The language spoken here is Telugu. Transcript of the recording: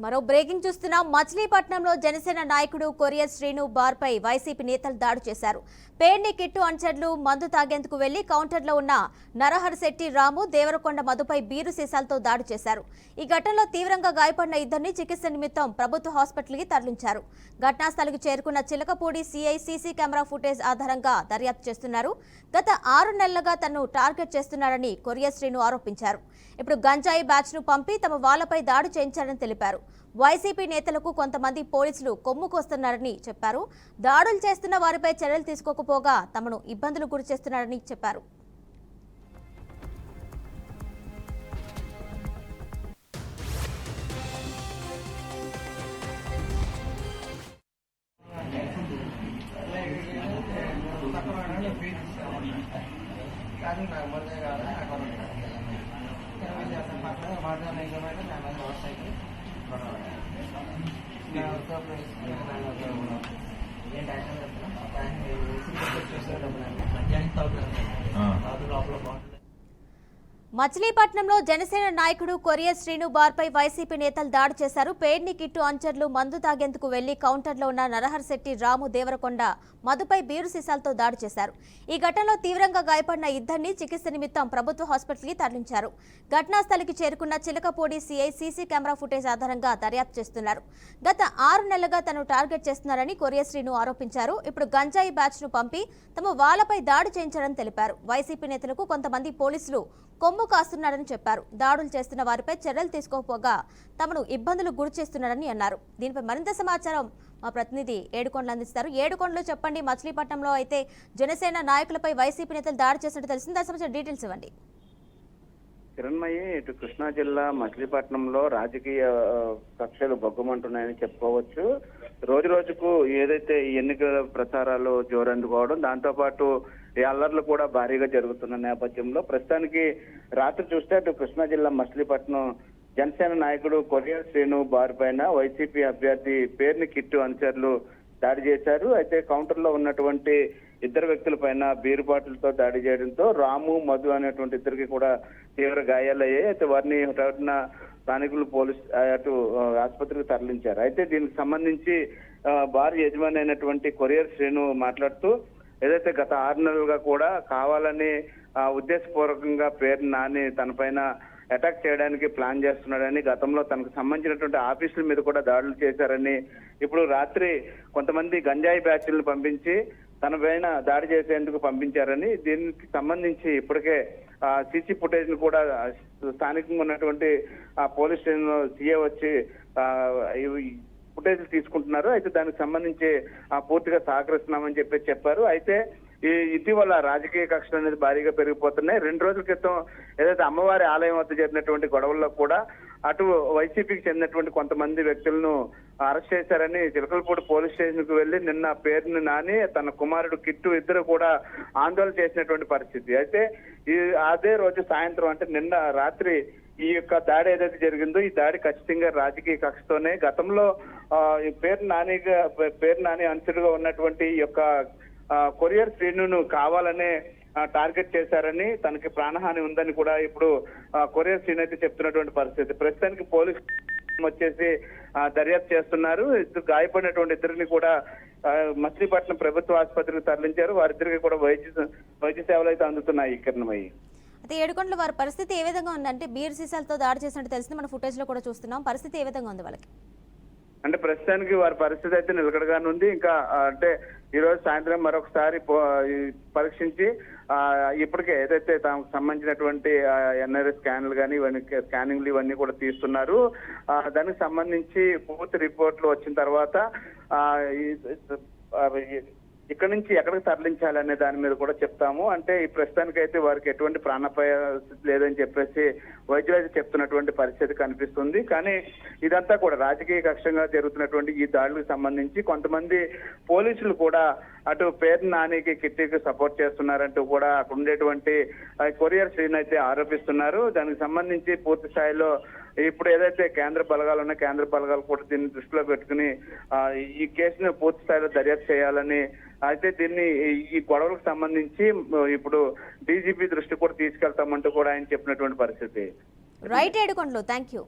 మరో బ్రేకింగ్ చూస్తున్నాం. మచిలీపట్నంలో జనసేన నాయకుడు కొరియర్ శ్రీను బార్పై వైసీపీ నేతలు దాడి చేశారు. పేర్ని కిట్టు అనుచరులు మందు తాగేందుకు వెళ్లి కౌంటర్లో ఉన్న నరహరిశెట్టి రాము, దేవరకొండ మధుపై బీరు సీసాలతో దాడి చేశారు. ఈ ఘటనలో తీవ్రంగా గాయపడిన ఇద్దరిని చికిత్స నిమిత్తం ప్రభుత్వ హాస్పిటల్కి తరలించారు. ఘటనా స్థలికి చేరుకున్న చిలకపూడి సీఐ సీసీ కెమెరా ఫుటేజ్ ఆధారంగా దర్యాప్తు చేస్తున్నారు. గత 6 నెలలుగా తనను టార్గెట్ చేస్తున్నారని కొరియర్ శ్రీను ఆరోపించారు. ఇప్పుడు గంజాయి బ్యాచ్ ను పంపి తమ వాళ్లపై దాడి చేయించారని తెలిపారు. వైసీపీ నేతలకు కొంతమంది పోలీసులు కొమ్ముకొస్తున్నారని చెప్పారు. దాడులు చేస్తున్న వారిపై చర్యలు తీసుకోకపోగా తమను ఇబ్బందులు గురి చేస్తున్నారని చెప్పారు. మచిలీపట్నంలో జనసేన నాయకుడు కొరియర్ శ్రీను బార్పై వైసీపీ నేతలు దాడి చేశారు. పేర్ని కిట్టు అనుచరులు మందు తాగేందుకు వెళ్లి కౌంటర్లో ఉన్న నరహరిశెట్టి రాము, దేవరకొండ మధుపై బీరు సీసాలతో దాడి చేశారు. ఈ ఘటనలో తీవ్రంగా గాయపడిన ఇద్దరిని చికిత్స నిమిత్తం ప్రభుత్వ హాస్పిటల్కి తరలించారు. ఘటనా స్థలికి చేరుకున్న చిలకపూడి సీఐ సీసీ కెమెరా ఫుటేజ్ ఆధారంగా దర్యాప్తు చేస్తున్నారు. గత 6 నెలలుగా తను టార్గెట్ చేస్తున్నారని కొరియర్ శ్రీను ఆరోపించారు. ఇప్పుడు గంజాయి బ్యాచ్ ను పంపి తమ వాళ్లపై దాడి చేయించారని తెలిపారు. వైసీపీ నేతలకు కొంతమంది పోలీసులు కొమ్ము కాస్తున్నారని చెప్పారు. దాడులు చేస్తున్న వారిపై చర్యలు తీసుకోకపోగా తమను ఇబ్బందులు గురి చేస్తున్నారని అన్నారు. దీనిపై మరింత సమాచారం మా ప్రతినిధి ఏడుకొండలు అందిస్తారు. ఏడుకొండలు చెప్పండి, మచిలీపట్నంలో అయితే జనసేన నాయకులపై వైసీపీ నేతలు దాడి చేసినట్టు తెలిసింది. దాని సంబంధించిన డీటెయిల్స్ ఇవ్వండి. కిరణ్మయి, ఇటు కృష్ణా జిల్లా మచిలీపట్నంలో రాజకీయ కక్షలు బొగ్గమంటున్నాయని చెప్పుకోవచ్చు. రోజు రోజుకు ఏదైతే ఎన్నికల ప్రచారాలు జోరందుకోవడం, దాంతో పాటు ఈ అల్లర్లు కూడా భారీగా జరుగుతున్న నేపథ్యంలో ప్రస్తుతానికి రాత్రి చూస్తే అటు కృష్ణా జిల్లా మచిలీపట్నం జనసేన నాయకుడు కొరియర్ శ్రీను బార్ పైన వైసీపీ అభ్యర్థి పేర్ని కిట్టు అనుచరులు దాడి చేశారు. అయితే కౌంటర్ లో ఉన్నటువంటి ఇద్దరు వ్యక్తుల పైన బీరు బాటిల్తో దాడి చేయడంతో రాము, మధు అనేటువంటి ఇద్దరికి కూడా తీవ్ర గాయాలయ్యాయి. అయితే వారిని స్థానికులు పోలీస్ అటు ఆసుపత్రికి తరలించారు. అయితే దీనికి సంబంధించి బార్ యజమాని అయినటువంటి కొరియర్ శ్రీను మాట్లాడుతూ ఏదైతే గత 6 నెలలుగా కూడా కావాలని ఉద్దేశపూర్వకంగా పేరు నాని తన పైన అటాక్ చేయడానికి ప్లాన్ చేస్తున్నాడని, గతంలో తనకు సంబంధించినటువంటి ఆఫీసుల మీద కూడా దాడులు చేశారని, ఇప్పుడు రాత్రి కొంతమంది గంజాయి బ్యాచ్లను పంపించి తన పైన దాడి చేసేందుకు పంపించారని, దీనికి సంబంధించి ఇప్పటికే సీసీ ఫుటేజ్ ను కూడా స్థానికంగా ఉన్నటువంటి పోలీస్ స్టేషన్ సీఏ వచ్చి ఫుటేజ్ తీసుకుంటున్నారు. అయితే దానికి సంబంధించి పూర్తిగా సహకరిస్తున్నామని చెప్పారు. అయితే ఈ ఇటీవల రాజకీయ కక్షలు అనేది భారీగా పెరిగిపోతున్నాయి. 2 రోజుల క్రితం ఏదైతే అమ్మవారి ఆలయం వద్ద జరిగినటువంటి గొడవల్లో కూడా అటు వైసీపీకి చెందినటువంటి కొంతమంది వ్యక్తులను అరెస్ట్ చేశారని చిలకలపూడి పోలీస్ స్టేషన్ కు వెళ్లి నిన్న పేరుని నాని తన కుమారుడు కిట్టు ఇద్దరు కూడా ఆందోళన చేసినటువంటి పరిస్థితి. అయితే అదే రోజు సాయంత్రం అంటే నిన్న రాత్రి ఈ యొక్క దాడి ఏదైతే జరిగిందో ఈ దాడి ఖచ్చితంగా రాజకీయ కక్షతోనే, గతంలో పేరు నాని అనుచరుగా ఉన్నటువంటి ఈ యొక్క కొరియర్ శ్రీనును కావాలనే టార్గెట్ చేశారని, తనకి ప్రాణహాని ఉందని కూడా ఇప్పుడు కొరియర్ శ్రీను అయితే చెప్తున్నటువంటి పరిస్థితి. ప్రస్తుతానికి పోలీసు వచ్చేసి దర్యాప్తు చేస్తున్నారు. గాయపడినటువంటి ఇద్దరిని కూడా మచిలీపట్నం ప్రభుత్వ ఆసుపత్రికి తరలించారు. వారిద్దరికి కూడా వైద్య సేవలు అయితే అందుతున్నాయి. కిరణమయ్యి, అయితే ఏడుకొండల వారి పరిస్థితి ఏ విధంగా ఉందంటే బీర్ సీసాలతో దాడి చేసినట్టు తెలిసింది. మన ఫుటేజ్ లో కూడా చూస్తున్నాం. పరిస్థితి ఏ విధంగా ఉంది వాళ్ళకి? అంటే ప్రస్తుతానికి వారి పరిస్థితి అయితే నిలకడగానే ఉంది. ఇంకా అంటే ఈ రోజు సాయంత్రం మరొకసారి పరీక్షించి ఇప్పటికే ఏదైతే తమకు సంబంధించినటువంటి ఎన్ఆర్ఐ స్కాన్లు కానీ స్కానింగ్లు ఇవన్నీ కూడా తీస్తున్నారు. దానికి సంబంధించి పూర్తి రిపోర్ట్లు వచ్చిన తర్వాత ఇక్కడ నుంచి ఎక్కడికి తరలించాలనే దాని మీద కూడా చెప్తాము. అంటే ఈ ప్రస్తుతానికైతే వారికి ఎటువంటి ప్రాణాపాయ లేదని చెప్పేసి వైద్యులు అయితే చెప్తున్నటువంటి పరిస్థితి కనిపిస్తుంది. కానీ ఇదంతా కూడా రాజకీయ కక్షంగా జరుగుతున్నటువంటి ఈ దాడులకు సంబంధించి కొంతమంది పోలీసులు కూడా అటు పేరు నానికి కిట్టికి సపోర్ట్ చేస్తున్నారంటూ కూడా అక్కడ ఉండేటువంటి కొరియర్ శ్రీను అయితే ఆరోపిస్తున్నారు. దానికి సంబంధించి పూర్తి స్థాయిలో ఇప్పుడు ఏదైతే కేంద్ర బలగాలు ఉన్నాయో కేంద్ర బలగాలు కూడా దీన్ని దృష్టిలో పెట్టుకుని ఈ కేసును పూర్తి స్థాయిలో దర్యాప్తు చేయాలని, అయితే దీన్ని ఈ గొడవలకు సంబంధించి ఇప్పుడు డీజీపీ దృష్టి కూడా తీసుకెళ్తామంటూ కూడా ఆయన చెప్పినటువంటి పరిస్థితి. Right Edukondalu, thank you.